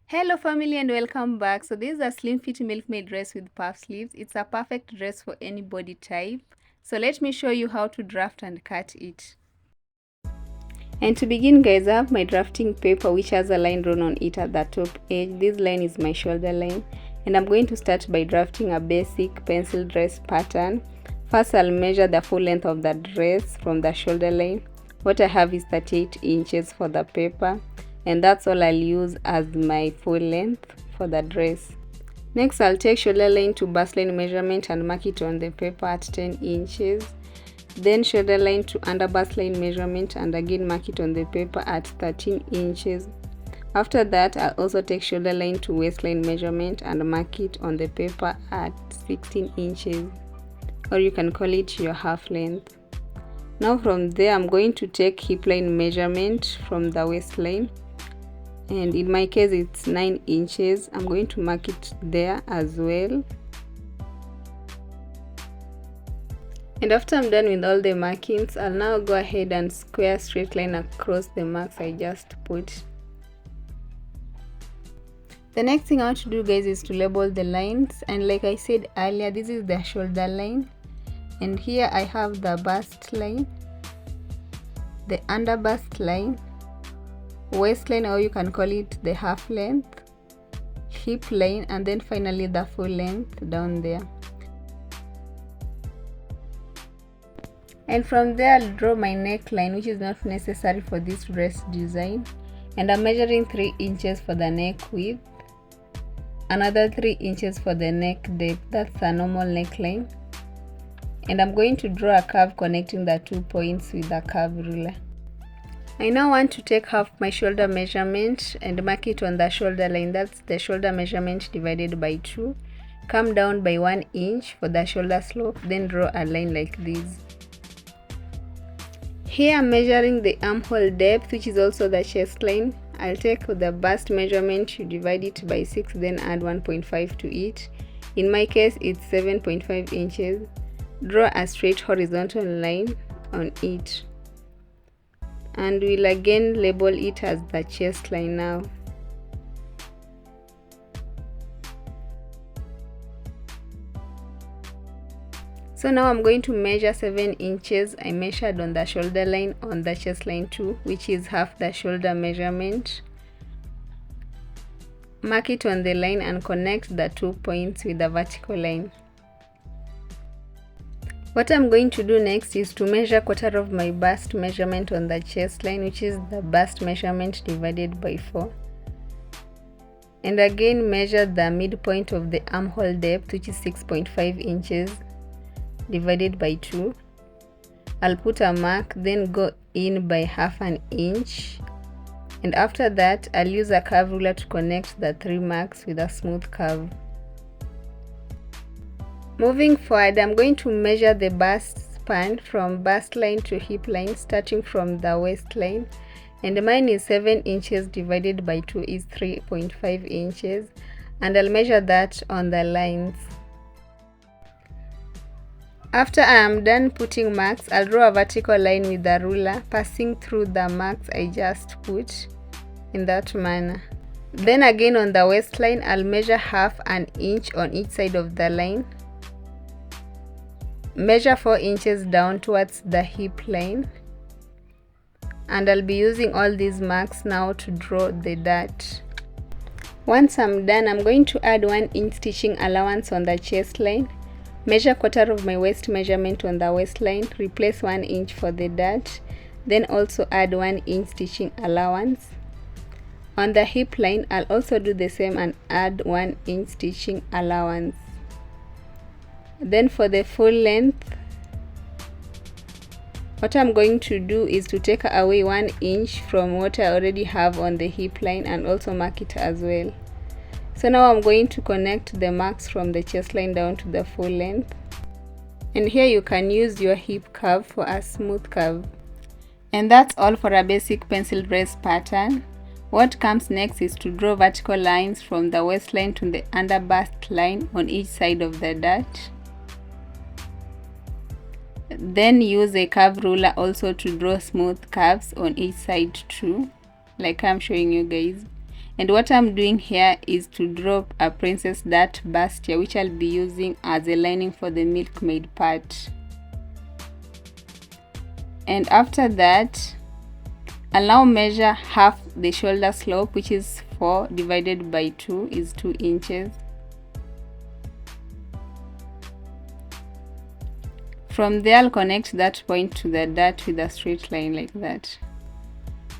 Hello family and welcome back. So this is a slim fit milkmaid dress with puff sleeves. It's a perfect dress for any body type. So let me show you how to draft and cut it. And to begin guys, I have my drafting paper which has a line drawn on it at the top edge. This line is my shoulder line and I'm going to start by drafting a basic pencil dress pattern. First I'll measure the full length of the dress from the shoulder line. What I have is 38 inches for the paper. And that's all I'll use as my full length for the dress. Next I'll take shoulder line to bust line measurement and mark it on the paper at 10 inches. Then shoulder line to under bust line measurement and again mark it on the paper at 13 inches. After that I'll also take shoulder line to waistline measurement and mark it on the paper at 16 inches, or you can call it your half length. Now from there I'm going to take hip line measurement from the waistline, and in my case it's 9 inches. I'm going to mark it there as well. And after I'm done with all the markings, I'll now go ahead and square straight line across the marks I just put. The next thing I want to do guys is to label the lines, and like I said earlier, this is the shoulder line, and here I have the bust line, the under bust line, waistline, or you can call it the half length, hip line, and then finally the full length down there. And from there I'll draw my neckline, which is not necessary for this dress design, and I'm measuring 3 inches for the neck width, another 3 inches for the neck depth. That's a normal neckline, and I'm going to draw a curve connecting the 2 points with a curve ruler. I now want to take half my shoulder measurement and mark it on the shoulder line. That's the shoulder measurement divided by 2. Come down by 1 inch for the shoulder slope, then draw a line like this. Here I'm measuring the armhole depth, which is also the chest line. I'll take the bust measurement, you divide it by 6, then add 1.5 to it. In my case it's 7.5 inches. Draw a straight horizontal line on it, and we'll again label it as the chest line now. So now I'm going to measure 7 inches. I measured on the shoulder line on the chest line too, which is half the shoulder measurement. Mark it on the line and connect the 2 points with the vertical line. What I'm going to do next is to measure quarter of my bust measurement on the chest line, which is the bust measurement divided by 4. And again measure the midpoint of the armhole depth, which is 6.5 inches divided by 2. I'll put a mark, then go in by half an inch, and after that I'll use a curve ruler to connect the 3 marks with a smooth curve. Moving forward, I'm going to measure the bust span from bust line to hip line, starting from the waistline, and mine is 7 inches divided by 2 is 3.5 inches, and I'll measure that on the lines. After I am done putting marks, I'll draw a vertical line with the ruler, passing through the marks I just put in that manner. Then again on the waistline, I'll measure half an inch on each side of the line. Measure 4 inches down towards the hip line, and I'll be using all these marks now to draw the dart. Once I'm done, I'm going to add 1 inch stitching allowance on the chest line. Measure quarter of my waist measurement on the waistline, replace 1 inch for the dart, then also add 1 inch stitching allowance. On the hip line, I'll also do the same and add 1 inch stitching allowance. Then for the full length, what I'm going to do is to take away 1 inch from what I already have on the hip line and also mark it as well. So now I'm going to connect the marks from the chest line down to the full length, and here you can use your hip curve for a smooth curve. And that's all for a basic pencil dress pattern. What comes next is to draw vertical lines from the waistline to the under bust line on each side of the dart. Then use a curve ruler also to draw smooth curves on each side too, like I'm showing you guys. And what I'm doing here is to draw a princess dart bustier, which I'll be using as a lining for the Milkmaid part. And after that, I'll now measure half the shoulder slope, which is 4 divided by 2 is 2 inches. From there, I'll connect that point to the dart with a straight line like that.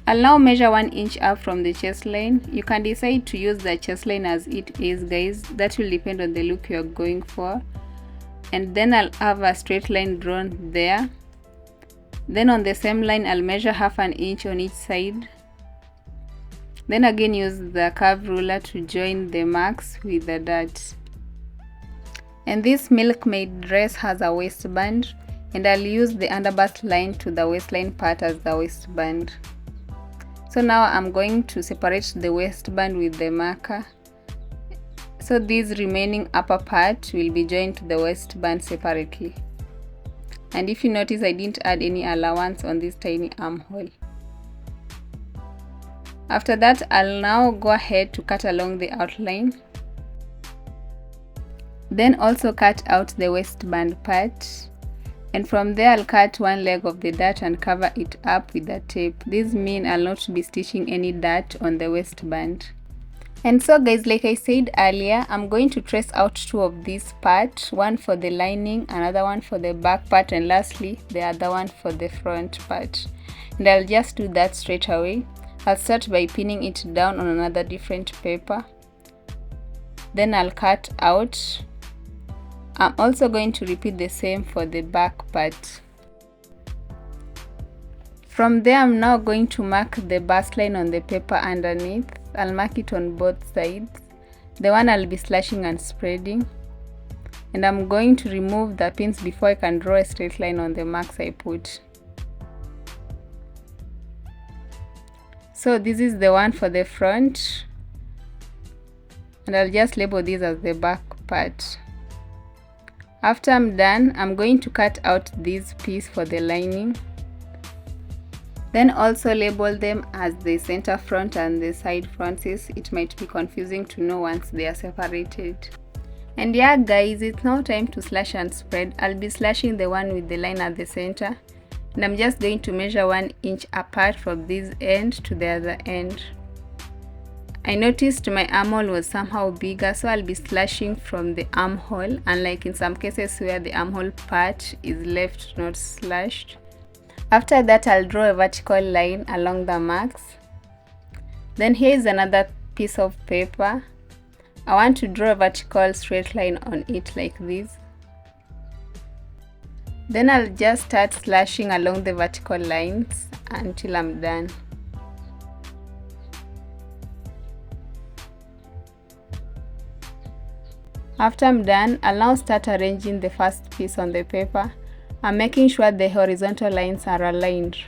I'll now measure 1 inch up from the chest line. You can decide to use the chest line as it is, guys. That will depend on the look you're going for. And then I'll have a straight line drawn there. Then on the same line, I'll measure half an inch on each side. Then again use the curve ruler to join the marks with the dart. And this Milkmaid dress has a waistband, and I'll use the underbust line to the waistline part as the waistband. So now I'm going to separate the waistband with the marker. So this remaining upper part will be joined to the waistband separately. And if you notice, I didn't add any allowance on this tiny armhole. After that, I'll now go ahead to cut along the outline. Then also cut out the waistband part. And from there, I'll cut one leg of the dart and cover it up with the tape. This means I'll not be stitching any dart on the waistband. And so guys, like I said earlier, I'm going to trace out 2 of these parts, one for the lining, another one for the back part, and lastly the other one for the front part. And I'll just do that straight away. I'll start by pinning it down on another different paper. Then I'll cut out. I'm also going to repeat the same for the back part. From there, I'm now going to mark the bust line on the paper underneath. I'll mark it on both sides. The one I'll be slashing and spreading. And I'm going to remove the pins before I can draw a straight line on the marks I put. So this is the one for the front. And I'll just label this as the back part. After I'm done, I'm going to cut out this piece for the lining. Then also label them as the center front and the side fronts. It might be confusing to know once they are separated. And yeah guys, it's now time to slash and spread. I'll be slashing the one with the line at the center. And I'm just going to measure 1 inch apart from this end to the other end. I noticed my armhole was somehow bigger, so I'll be slashing from the armhole, unlike in some cases where the armhole part is left not slashed. After that, I'll draw a vertical line along the marks. Then here is another piece of paper. I want to draw a vertical straight line on it like this. Then I'll just start slashing along the vertical lines until I'm done. After I'm done, I'll now start arranging the first piece on the paper. I'm making sure the horizontal lines are aligned.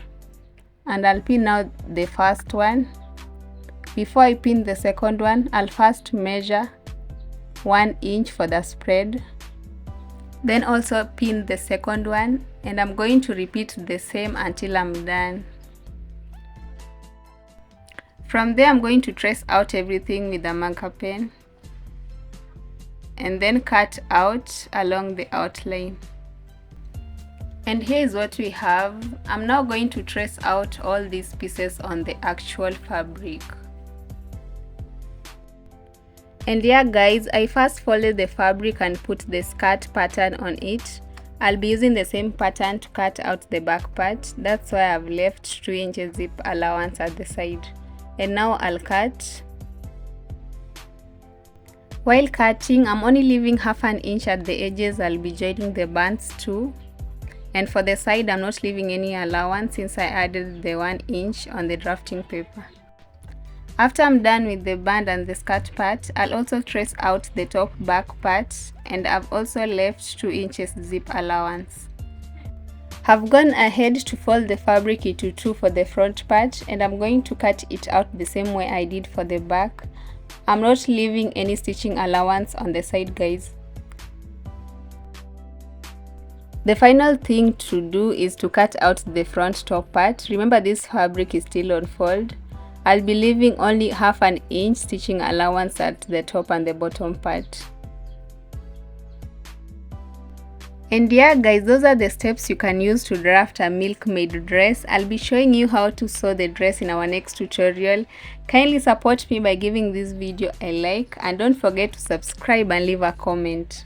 And I'll pin out the first one. Before I pin the second one, I'll first measure 1 inch for the spread. Then also pin the second one, and I'm going to repeat the same until I'm done. From there, I'm going to trace out everything with a marker pen and then cut out along the outline. And here is what we have. I'm now going to trace out all these pieces on the actual fabric. And yeah guys, I first folded the fabric and put the skirt pattern on it. I'll be using the same pattern to cut out the back part. That's why I've left 2 inches zip allowance at the side. And now I'll cut. While cutting, I'm only leaving half an inch at the edges. I'll be joining the bands too. And for the side, I'm not leaving any allowance since I added the 1 inch on the drafting paper. After I'm done with the band and the skirt part, I'll also trace out the top back part, and I've also left 2 inches zip allowance. I've gone ahead to fold the fabric into 2 for the front part, and I'm going to cut it out the same way I did for the back. I'm not leaving any stitching allowance on the side, guys. The final thing to do is to cut out the front top part. Remember, this fabric is still on fold. I'll be leaving only half an inch stitching allowance at the top and the bottom part. And yeah guys, those are the steps you can use to draft a milkmaid dress. I'll be showing you how to sew the dress in our next tutorial. Kindly support me by giving this video a like, and don't forget to subscribe and leave a comment.